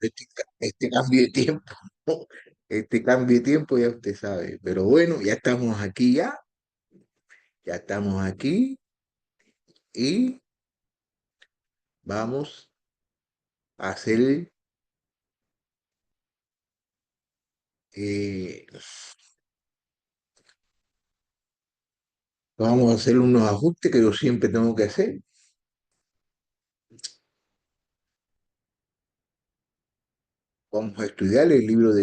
Este cambio de tiempo, ¿no? Este cambio de tiempo ya usted sabe. Pero bueno, ya estamos aquí y vamos a hacer, eh, vamos a hacer unos ajustes que yo siempre tengo que hacer. Vamos a estudiar el libro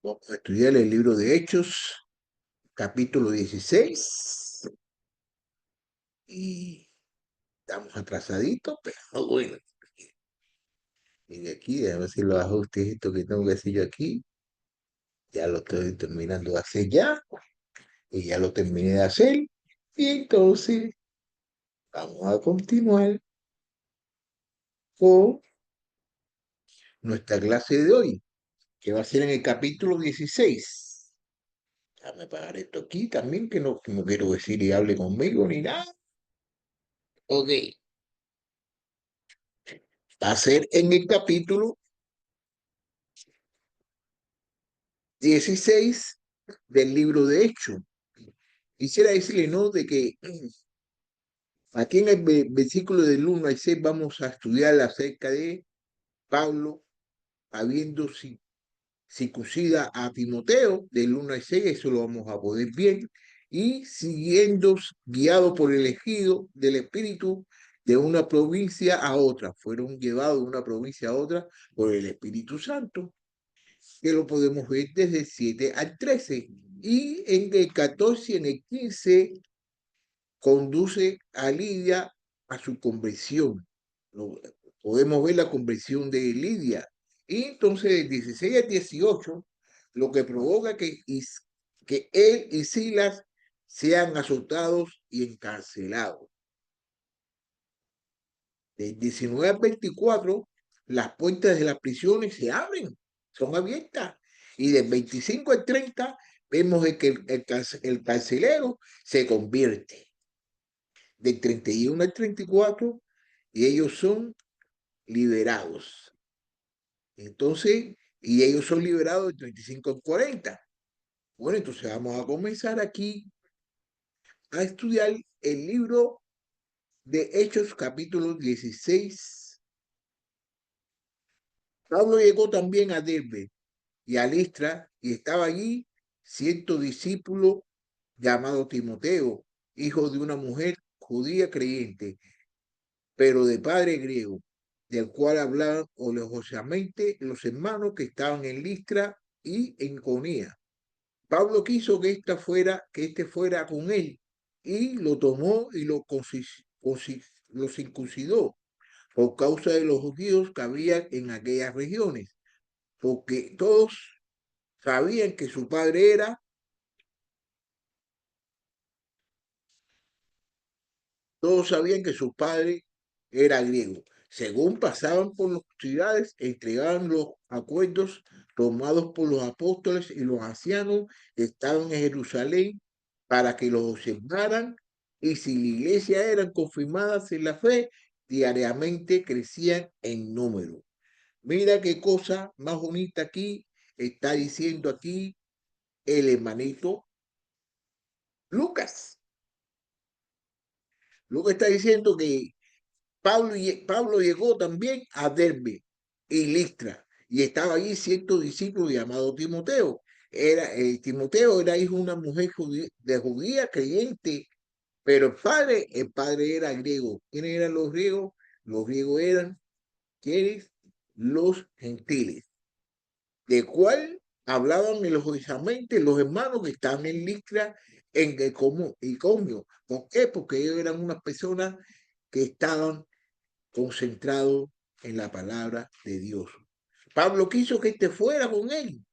vamos a estudiar el libro de Hechos, capítulo 16. Y estamos atrasaditos, pero bueno. Y de aquí, a ver si los ajustes estos que tengo que hacer yo aquí, ya lo estoy terminando de hacer ya, y ya lo terminé de hacer. Y entonces vamos a continuar con nuestra clase de hoy, que va a ser en el capítulo 16. Déjame pagar esto aquí también, que no quiero decir y hable conmigo ni nada. Ok, va a ser en el capítulo 16 del libro de Hechos. Quisiera decirle, ¿no?, de que aquí en el versículo del 1 al 6 vamos a estudiar acerca de Pablo habiendo circuncida a Timoteo, del 1 al 6, eso lo vamos a poder ver, y siguiendo, guiado por el elegido del Espíritu de una provincia a otra. Fueron llevados de una provincia a otra por el Espíritu Santo, que lo podemos ver desde el 7 al 13. Y en el 14 y en el 15 conduce a Lidia a su conversión. Podemos ver la conversión de Lidia. Y entonces, del 16 al 18, lo que provoca que él y Silas sean azotados y encarcelados. Del 19 al 24, las puertas de las prisiones se abren, son abiertas. Y del 25 al 30, vemos que el carcelero se convierte. Del 31 al 34, y ellos son liberados. Entonces, y ellos son liberados del 35 al 40. Bueno, entonces vamos a comenzar aquí a estudiar el libro de Hechos, capítulo 16. Pablo llegó también a Derbe y a Listra, y estaba allí cierto discípulo llamado Timoteo, hijo de una mujer judía creyente, pero de padre griego, del cual hablaban orgullosamente los hermanos que estaban en Listra y en Iconía. Pablo quiso que este fuera con él, y lo tomó y lo circuncidó por causa de los judíos que había en aquellas regiones, porque sabían que su padre era, todos sabían que su padre era griego. Según pasaban por las ciudades, entregaban los acuerdos tomados por los apóstoles y los ancianos que estaban en Jerusalén para que los observaran, y si la iglesia eran confirmadas en la fe, diariamente crecían en número. Mira qué cosa más bonita aquí está diciendo aquí el hermanito Lucas. Lucas está diciendo que Pablo llegó también a Derbe y Listra, y estaba allí cierto discípulo llamado Timoteo. Timoteo era hijo de una mujer de judía creyente, pero el padre era griego. ¿Quiénes eran los griegos? Los griegos eran, ¿quiénes? Los gentiles, de cual hablaban elogiosamente los hermanos que estaban en Listra, en Iconio. ¿Por qué? Porque ellos eran unas personas que estaban concentrados en la palabra de Dios. Pablo quiso que este fuera con él,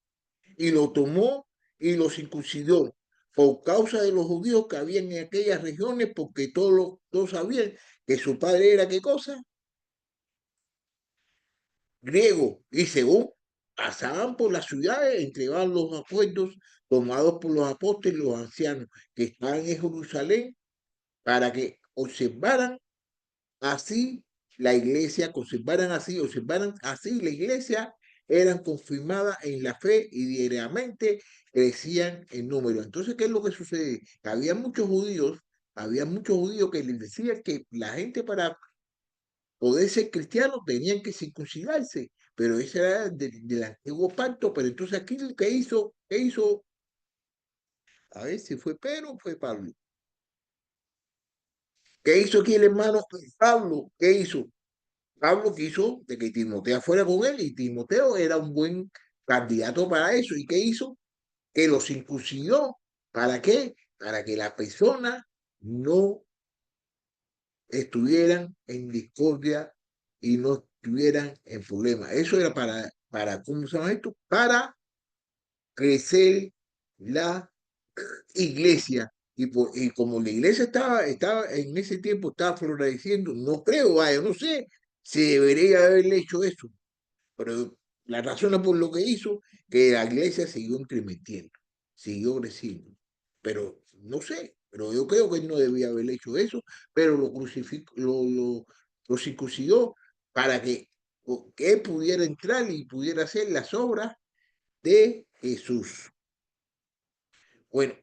y lo tomó y lo circuncidó por causa de los judíos que habían en aquellas regiones, porque todos sabían que su padre era, ¿qué cosa? Griego. Y según pasaban por las ciudades, entregaban los acuerdos tomados por los apóstoles y los ancianos que estaban en Jerusalén para que observaran así la iglesia, observaran así la iglesia, eran confirmadas en la fe y diariamente crecían en número. Entonces, ¿qué es lo que sucede? Había muchos judíos que les decían que la gente para poder ser cristiano tenían que circuncidarse, pero ese era del antiguo pacto. Pero entonces aquí, ¿qué hizo? A ver si fue Pedro o fue Pablo. ¿Qué hizo aquí el hermano Pablo? ¿Qué hizo? Pablo quiso de que Timoteo fuera con él y Timoteo era un buen candidato para eso. ¿Y qué hizo? Que los circuncidó. ¿Para qué? Para que las personas no estuvieran en discordia y no estuvieran en problemas. Eso era ¿cómo se llama esto? Para crecer la iglesia. Y como la iglesia estaba en ese tiempo, estaba floreciendo, no creo, vaya, no sé si debería haberle hecho eso, pero la razón es por lo que hizo que la iglesia siguió incrementando, siguió creciendo. Pero no sé, pero yo creo que él no debía haber hecho eso, pero lo circuncidó para que él pudiera entrar y pudiera hacer las obras de Jesús. Bueno,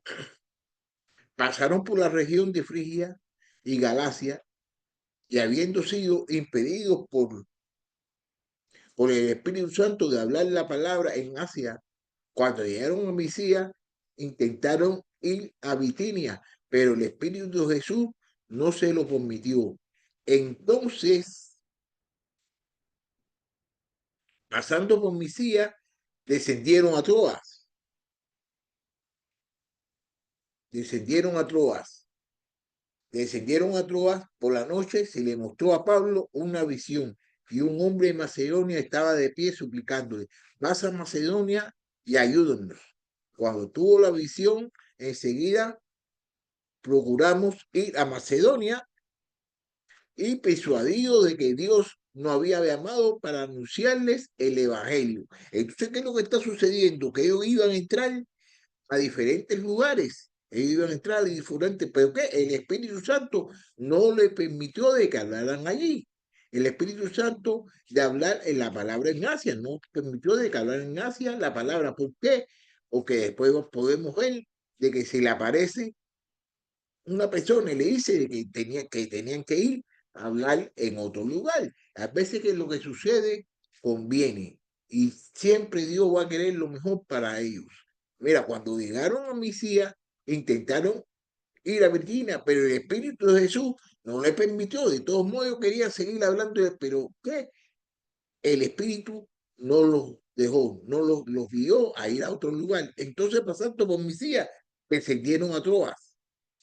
pasaron por la región de Frigia y Galacia y habiendo sido impedidos por el Espíritu Santo de hablar la palabra en Asia, cuando llegaron a Misia, intentaron ir a Bitinia, pero el Espíritu de Jesús no se lo permitió. Entonces, pasando por Misia, descendieron a Troas, descendieron a Troas, descendieron a Troas por la noche, se le mostró a Pablo una visión y un hombre de Macedonia estaba de pie suplicándole, vas a Macedonia y ayúdanos. Cuando tuvo la visión, enseguida procuramos ir a Macedonia y persuadido de que Dios no había llamado para anunciarles el Evangelio. Entonces, ¿qué es lo que está sucediendo? Que ellos iban a entrar a diferentes lugares, ellos iban a entrar a diferentes, pero ¿qué? El Espíritu Santo no le permitió de que hablaran allí. El Espíritu Santo de hablar en la palabra en Asia, no permitió de que hablaran en Asia la palabra. ¿Por qué? Porque después podemos ver de que se le aparece una persona y le dice que tenían que ir a hablar en otro lugar. A veces que lo que sucede conviene y siempre Dios va a querer lo mejor para ellos. Mira, cuando llegaron a Misía, intentaron ir a Virginia, pero el Espíritu de Jesús no le permitió. De todos modos, quería seguir hablando, pero ¿qué? El Espíritu no los dejó, no los guió a ir a otro lugar. Entonces, pasando por Misía, descendieron a Troas.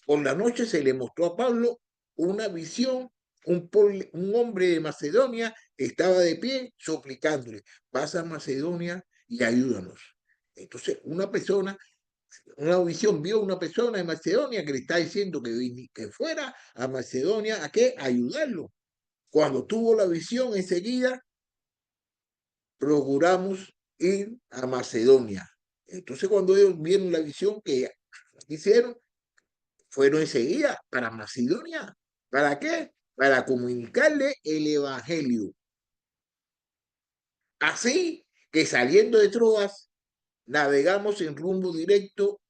Por la noche se le mostró a Pablo una visión, un hombre de Macedonia estaba de pie suplicándole, pasa a Macedonia y ayúdanos. Entonces, una visión, vio una persona de Macedonia que le está diciendo que fuera a Macedonia, ¿a qué? A ayudarlo. Cuando tuvo la visión, enseguida procuramos ir a Macedonia. Entonces, cuando ellos vieron la visión que hicieron, fueron enseguida para Macedonia. ¿Para qué? Para comunicarle el Evangelio. Así que saliendo de Troas, navegamos en rumbo directo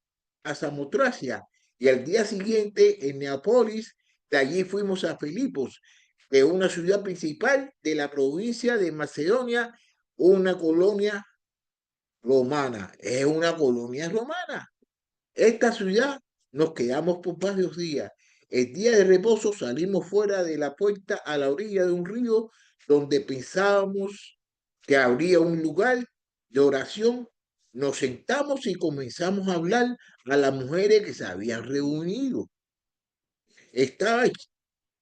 a Samotracia y al día siguiente en Neapolis, de allí fuimos a Filipos, que es una ciudad principal de la provincia de Macedonia, una colonia romana, es una colonia romana. Esta ciudad nos quedamos por varios días. El día de reposo salimos fuera de la puerta a la orilla de un río donde pensábamos que habría un lugar de oración. Nos sentamos y comenzamos a hablar a las mujeres que se habían reunido. Estaba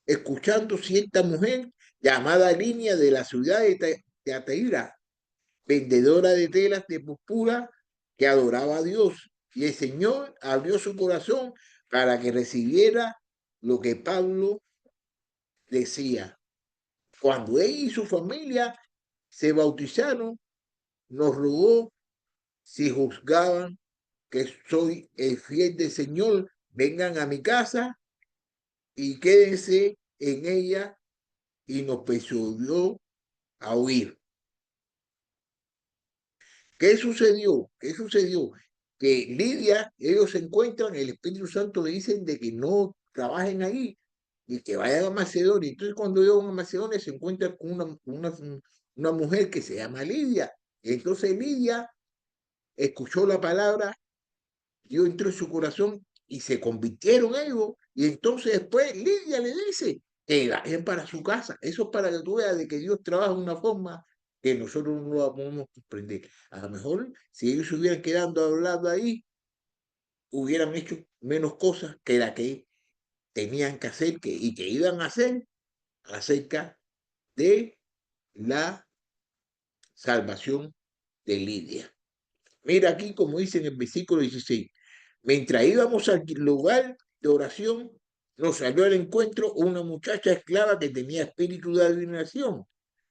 escuchando cierta mujer llamada Línea de la ciudad de Ateira, vendedora de telas de púrpura que adoraba a Dios. Y el Señor abrió su corazón para que recibiera lo que Pablo decía. Cuando él y su familia se bautizaron, nos rogó si juzgaban que soy el fiel del Señor, vengan a mi casa y quédense en ella, y nos persuadió a huir. ¿Qué sucedió? ¿Qué sucedió? Que Lidia, ellos se encuentran, el Espíritu Santo le dicen de que no trabajen ahí y que vayan a Macedonia. Entonces cuando llegan a Macedonia se encuentran con una mujer que se llama Lidia. Entonces Lidia escuchó la palabra, Dios entró en su corazón y se convirtieron ellos. Y entonces después Lidia le dice que vayan para su casa. Eso es para que tú veas de que Dios trabaja de una forma que nosotros no la podemos comprender. A lo mejor si ellos se hubieran quedado hablando ahí, hubieran hecho menos cosas que la que tenían que hacer y que iban a hacer acerca de la salvación de Lidia. Mira aquí como dice en el versículo 16, mientras íbamos al lugar de oración, nos salió al encuentro una muchacha esclava que tenía espíritu de adivinación,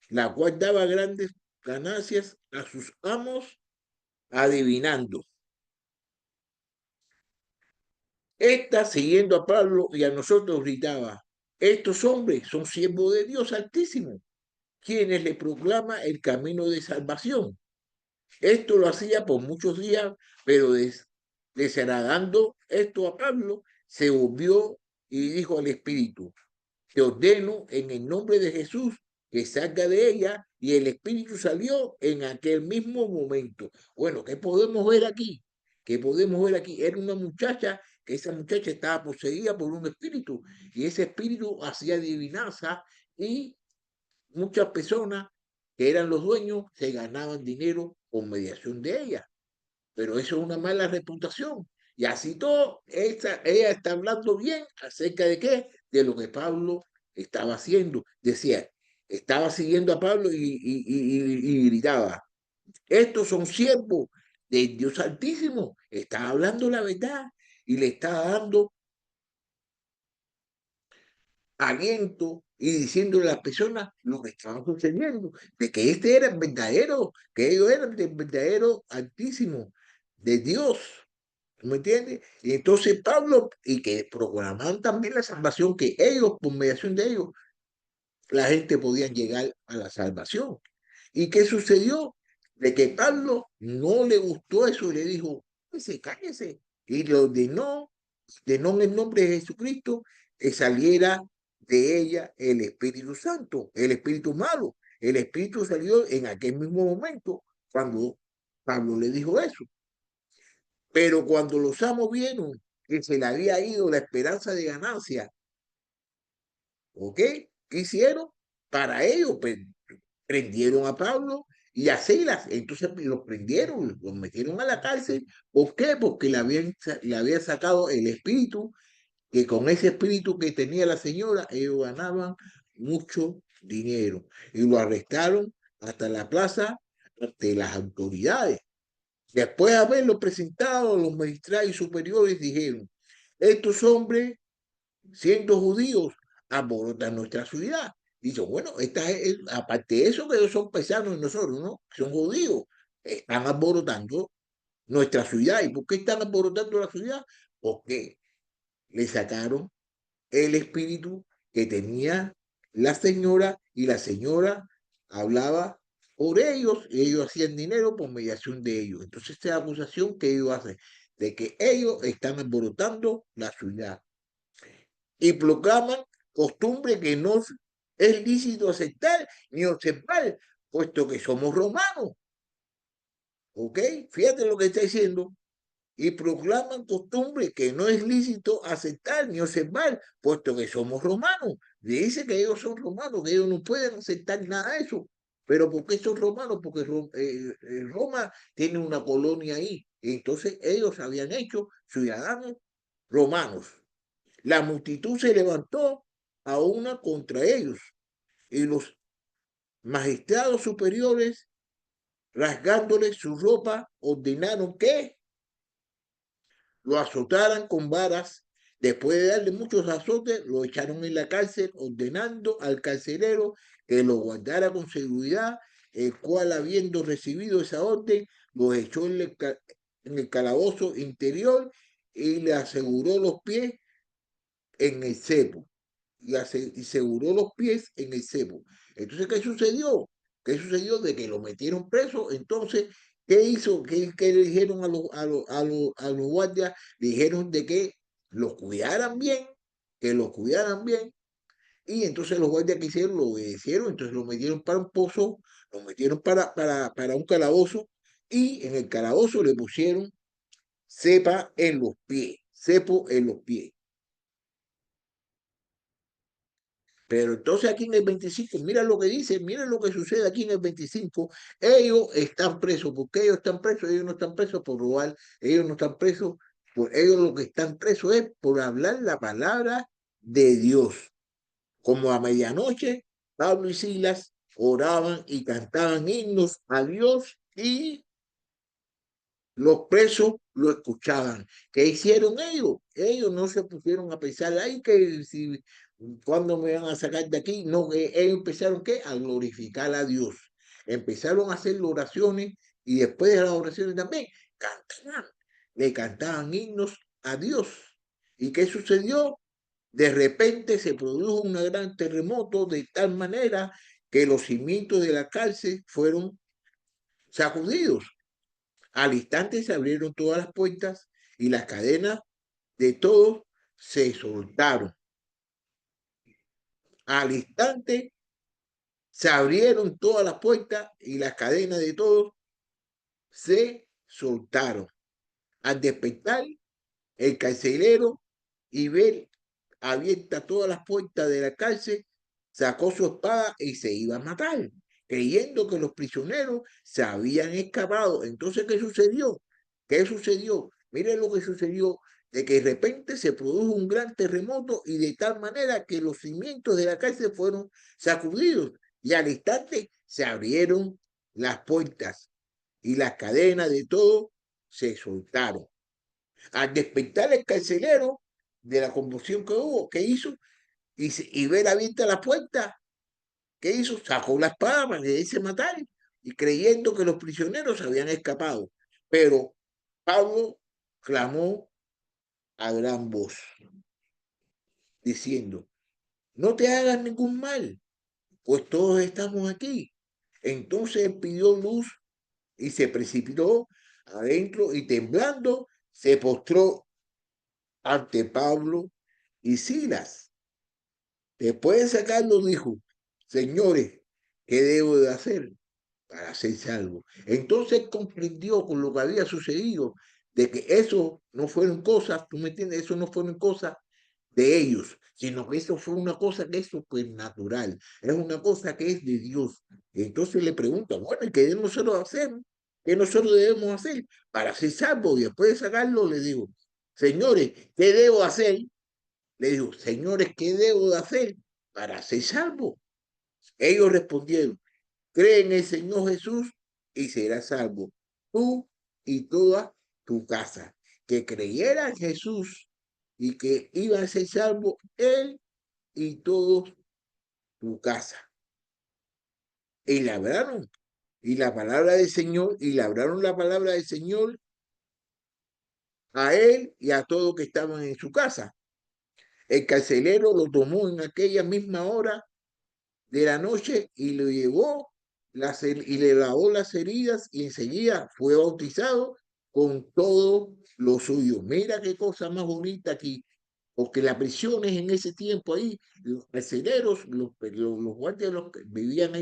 la cual daba grandes ganancias a sus amos adivinando. Esta, siguiendo a Pablo y a nosotros, gritaba, estos hombres son siervos de Dios Altísimo, quienes le proclama el camino de salvación. Esto lo hacía por muchos días, pero desagradando esto a Pablo, se volvió y dijo al Espíritu, te ordeno en el nombre de Jesús que salga de ella, y el Espíritu salió en aquel mismo momento. Bueno, ¿qué podemos ver aquí? ¿Qué podemos ver aquí? Era una muchacha, que esa muchacha estaba poseída por un espíritu, y ese espíritu hacía adivinanza, y muchas personas que eran los dueños se ganaban dinero por mediación de ella, pero eso es una mala reputación. Y así todo, ella está hablando bien acerca de qué, de lo que Pablo estaba haciendo. Decía, estaba siguiendo a Pablo y gritaba, estos son siervos de Dios Altísimo. Está hablando la verdad y le está dando aliento y diciéndole a las personas lo que estaba sucediendo, de que este era el verdadero, que ellos eran del verdadero Altísimo, de Dios. ¿Me entiendes? Y entonces Pablo, y que programaban también la salvación, que ellos, por mediación de ellos, la gente podía llegar a la salvación. ¿Y qué sucedió? De que Pablo no le gustó eso y le dijo, cállese, cállese. Y le ordenó, ordenó en el nombre de Jesucristo, que saliera de ella el Espíritu Santo, el Espíritu malo. El Espíritu salió en aquel mismo momento cuando Pablo le dijo eso. Pero cuando los amos vieron que se le había ido la esperanza de ganancia, ¿ok? ¿Qué hicieron? Para ellos, pues, prendieron a Pablo y a Silas. Entonces los prendieron, los metieron a la cárcel. ¿Por qué? Porque le había sacado el espíritu, que con ese espíritu que tenía la señora, ellos ganaban mucho dinero. Y lo arrestaron hasta la plaza ante las autoridades. Después de haberlo presentado, los magistrados superiores dijeron, estos hombres, siendo judíos, alborotan nuestra ciudad. Dice, bueno, aparte de eso, que ellos son paisanos de nosotros, ¿no? Son judíos, están alborotando nuestra ciudad. ¿Y por qué están alborotando la ciudad? Porque le sacaron el espíritu que tenía la señora, y la señora hablaba por ellos y ellos hacían dinero por mediación de ellos. Entonces esta es la acusación que ellos hacen, de que ellos están alborotando la ciudad y proclaman costumbre que no es lícito aceptar ni observar, puesto que somos romanos. ¿Ok? Fíjate lo que está diciendo. Y proclaman costumbre que no es lícito aceptar ni observar, puesto que somos romanos. Dice que ellos son romanos, que ellos no pueden aceptar nada de eso. Pero ¿por qué son romanos? Porque Roma tiene una colonia ahí. Entonces ellos habían hecho ciudadanos romanos. La multitud se levantó a una contra ellos, y los magistrados superiores, rasgándoles su ropa, ordenaron que lo azotaran con varas. Después de darle muchos azotes, lo echaron en la cárcel, ordenando al carcelero que lo guardara con seguridad, el cual, habiendo recibido esa orden, lo echó en el calabozo interior y le aseguró los pies en el cepo. Y aseguró los pies en el cepo. Entonces, ¿qué sucedió? ¿Qué sucedió? De que lo metieron preso. Entonces, ¿qué hizo? ¿Qué le dijeron a los guardias? Le dijeron de que los cuidaran bien, que los cuidaran bien. Y entonces los guardias que hicieron lo obedecieron, entonces lo metieron para un pozo, lo metieron para un calabozo y en el calabozo le pusieron cepa en los pies, cepo en los pies. Pero entonces aquí en el 25, mira lo que dice, mira lo que sucede aquí en el 25. Ellos están presos. ¿Por qué ellos están presos? Ellos no están presos por robar, ellos no están presos, por ellos lo que están presos es por hablar la palabra de Dios. Como a medianoche, Pablo y Silas oraban y cantaban himnos a Dios y los presos lo escuchaban. ¿Qué hicieron ellos? Ellos no se pusieron a pensar, ay, que si, ¿cuándo me van a sacar de aquí? No, ellos empezaron, ¿qué? A glorificar a Dios. Empezaron a hacer oraciones y después de las oraciones también cantaban, le cantaban himnos a Dios. ¿Y qué sucedió? De repente se produjo un gran terremoto de tal manera que los cimientos de la cárcel fueron sacudidos. Al instante se abrieron todas las puertas y las cadenas de todos se soltaron. Al instante se abrieron todas las puertas y las cadenas de todos se soltaron. Al despertar, el carcelero y ver abiertas todas las puertas de la cárcel, sacó su espada y se iba a matar, creyendo que los prisioneros se habían escapado. Entonces, ¿qué sucedió? ¿Qué sucedió? Miren lo que sucedió, de que de repente se produjo un gran terremoto y de tal manera que los cimientos de la cárcel fueron sacudidos y al instante se abrieron las puertas y las cadenas de todo se soltaron. Al despertar el carcelero de la conmoción que hubo, ¿qué hizo? Y ver abierta la puerta, ¿qué hizo? Sacó la espada para irse matar y creyendo que los prisioneros habían escapado. Pero Pablo clamó a gran voz, diciendo, no te hagas ningún mal, pues todos estamos aquí. Entonces pidió luz y se precipitó adentro y temblando se postró ante Pablo y Silas. Después de sacarlo, dijo, señores, ¿qué debo de hacer para ser salvo? Entonces comprendió con lo que había sucedido, de que eso no fueron cosas, tú me entiendes, eso no fueron cosas de ellos, sino que eso fue una cosa que es supernatural, es una cosa que es de Dios. Y entonces le pregunta, bueno, ¿y qué nosotros hacemos? ¿Qué nosotros debemos hacer para ser salvos? Y después de sacarlo, le digo, señores, ¿qué debo hacer? Le dijo, señores, ¿qué debo de hacer para ser salvo? Ellos respondieron, cree en el Señor Jesús y serás salvo, tú y toda tu casa. Que creyera en Jesús y que iba a ser salvo él y toda tu casa. Y labraron, y la palabra del Señor, y labraron la palabra del Señor a él y a todos que estaban en su casa. El carcelero lo tomó en aquella misma hora de la noche y lo llevó y le lavó las heridas y enseguida fue bautizado con todo lo suyo. Mira qué cosa más bonita aquí, porque las prisiones en ese tiempo ahí, los carceleros, los guardias vivían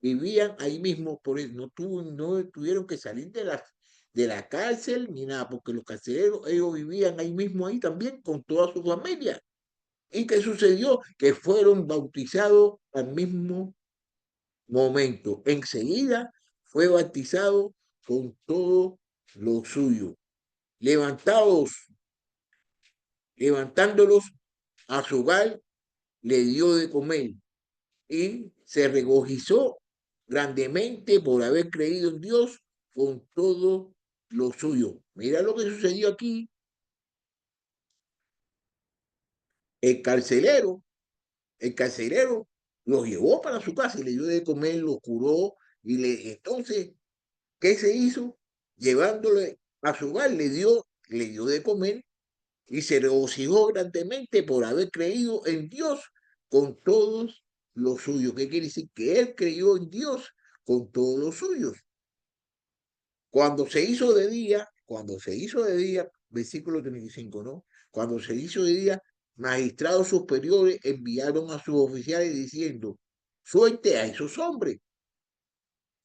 vivían ahí mismo, por eso no tuvieron que salir de la cárcel ni nada, porque los carceleros, ellos vivían ahí mismo ahí también con toda su familia. ¿Y qué sucedió? Que fueron bautizados al mismo momento. Enseguida fue bautizado con todo lo suyo. Levantados, levantándolos a su hogar, le dio de comer y se regocijó grandemente por haber creído en Dios con todo lo suyo. Mira lo que sucedió aquí. El carcelero El carcelero los llevó para su casa y le dio de comer, los curó y entonces, ¿qué se hizo? llevándole a su hogar, le dio de comer y se regocijó grandemente por haber creído en Dios con todos los suyos. ¿Qué quiere decir? Que él creyó en Dios con todos los suyos. Cuando se hizo de día, versículo 35, ¿no? Cuando se hizo de día, magistrados superiores enviaron a sus oficiales diciendo, suelte a esos hombres,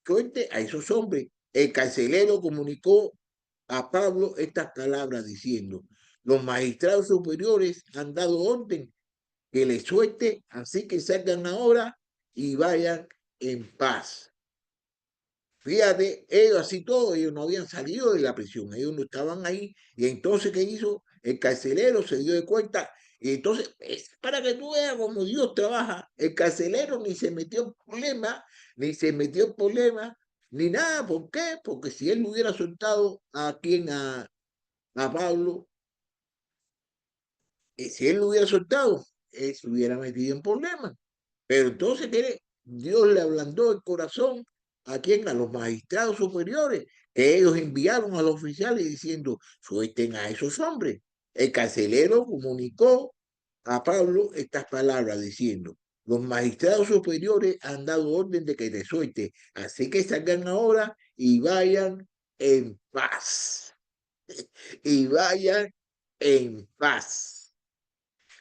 suelte a esos hombres. El carcelero comunicó a Pablo estas palabras diciendo, los magistrados superiores han dado orden que le suelte, así que salgan ahora y vayan en paz. Fíjate, ellos así todo, ellos no habían salido de la prisión, ellos no estaban ahí. Y entonces, ¿qué hizo? El carcelero se dio de cuenta. Y entonces, es para que tú veas cómo Dios trabaja. El carcelero ni se metió en problemas, ni se metió en problemas, ni nada. ¿Por qué? Porque si él hubiera soltado a Pablo, si él lo hubiera soltado, él se hubiera metido en problemas. Pero entonces, ¿qué? Dios le ablandó el corazón a quién, a los magistrados superiores, que ellos enviaron a los oficiales diciendo, suelten a esos hombres. El carcelero comunicó a Pablo estas palabras diciendo, los magistrados superiores han dado orden de que te suelte, así que salgan ahora y vayan en paz. Y vayan en paz.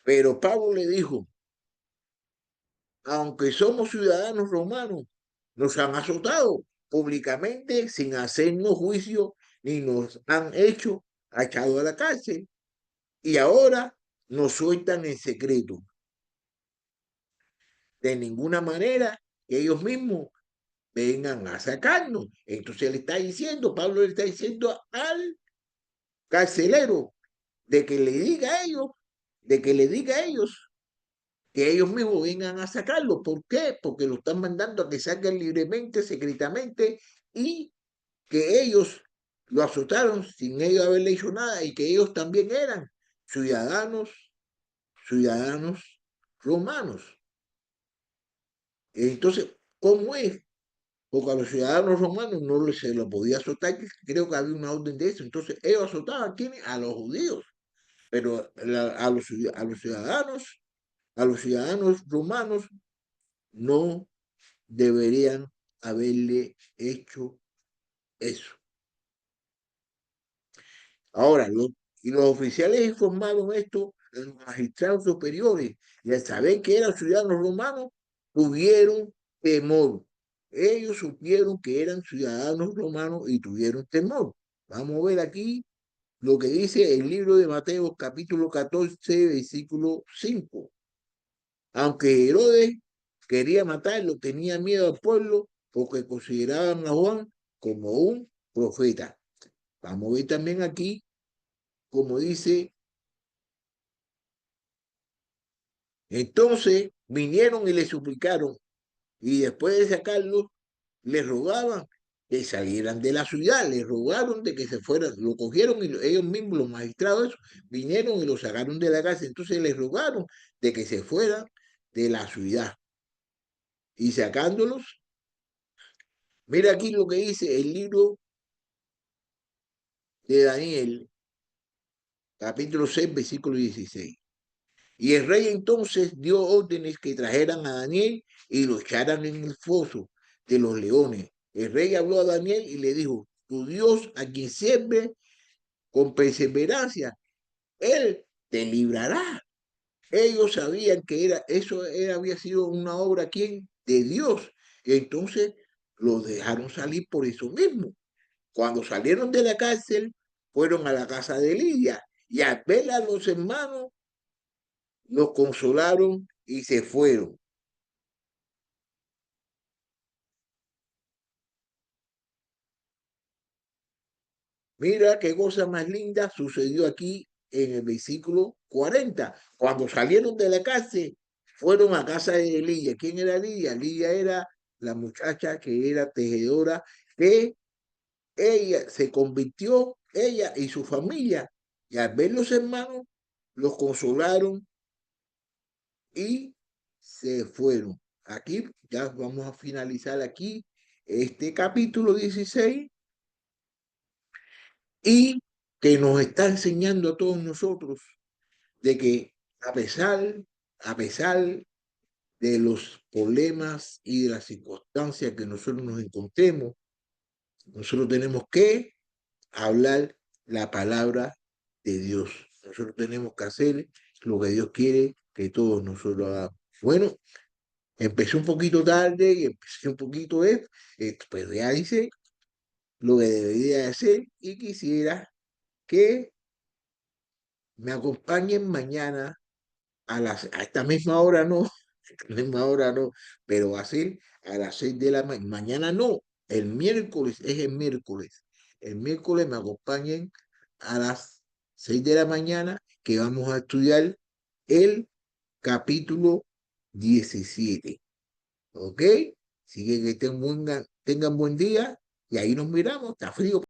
Pero Pablo le dijo, aunque somos ciudadanos romanos, nos han azotado públicamente sin hacernos juicio, ni nos han echado a la cárcel, y ahora nos sueltan en secreto. De ninguna manera que ellos mismos vengan a sacarnos. Entonces le está diciendo, Pablo le está diciendo al carcelero de que le diga a ellos, de que le diga a ellos que ellos mismos vengan a sacarlo. ¿Por qué? Porque lo están mandando a que salgan libremente, secretamente, y que ellos lo azotaron sin ellos haberle hecho nada y que ellos también eran ciudadanos, ciudadanos romanos. Entonces, ¿cómo es? Porque a los ciudadanos romanos no se lo podía azotar, creo que había una orden de eso. Entonces, ellos azotaban a quiénes, a los judíos, pero a los ciudadanos romanos no deberían haberle hecho eso. Ahora, y los oficiales informaron esto a los magistrados superiores y al saber que eran ciudadanos romanos, tuvieron temor. Ellos supieron que eran ciudadanos romanos y tuvieron temor. Vamos a ver aquí lo que dice el libro de Mateo, capítulo 14, versículo 5. Aunque Herodes quería matarlo, tenía miedo al pueblo porque consideraban a Juan como un profeta. Vamos a ver también aquí, como dice, entonces vinieron y le suplicaron y después de sacarlo, le rogaban que salieran de la ciudad, le rogaron de que se fueran, lo cogieron y ellos mismos, los magistrados, vinieron y lo sacaron de la casa, entonces les rogaron de que se fueran de la ciudad y sacándolos. Mira aquí lo que dice el libro de Daniel, capítulo 6, versículo 16. Y el rey entonces dio órdenes que trajeran a Daniel y lo echaran en el foso de los leones. El rey habló a Daniel y le dijo, tu Dios a quien sirve con perseverancia, él te librará. Ellos sabían que había sido una obra, ¿quién? De Dios. Y entonces los dejaron salir por eso mismo. Cuando salieron de la cárcel, fueron a la casa de Lidia y al ver a los hermanos, los consolaron y se fueron. Mira qué cosa más linda sucedió aquí en el versículo 40. Cuando salieron de la cárcel, fueron a casa de Lidia. ¿Quién era Lidia? Lidia era la muchacha que era tejedora, que ella se convirtió, ella y su familia, y al ver los hermanos, los consolaron y se fueron. Aquí ya vamos a finalizar aquí este capítulo 16 y que nos está enseñando a todos nosotros de que a pesar de los problemas y de las circunstancias que nosotros nos encontremos, nosotros tenemos que hablar la palabra de Dios. Nosotros tenemos que hacer lo que Dios quiere que todos nosotros hagamos. Bueno, empecé un poquito tarde y empecé un poquito, pero ya hice lo que debería hacer y quisiera que me acompañen mañana a esta misma hora, no, a esta misma hora no, pero va a ser a las 6 de la mañana. Mañana no, el miércoles es el miércoles. El miércoles me acompañen a las 6 de la mañana que vamos a estudiar el capítulo 17. ¿Ok? Así que tengan buen día y ahí nos miramos. Está frío.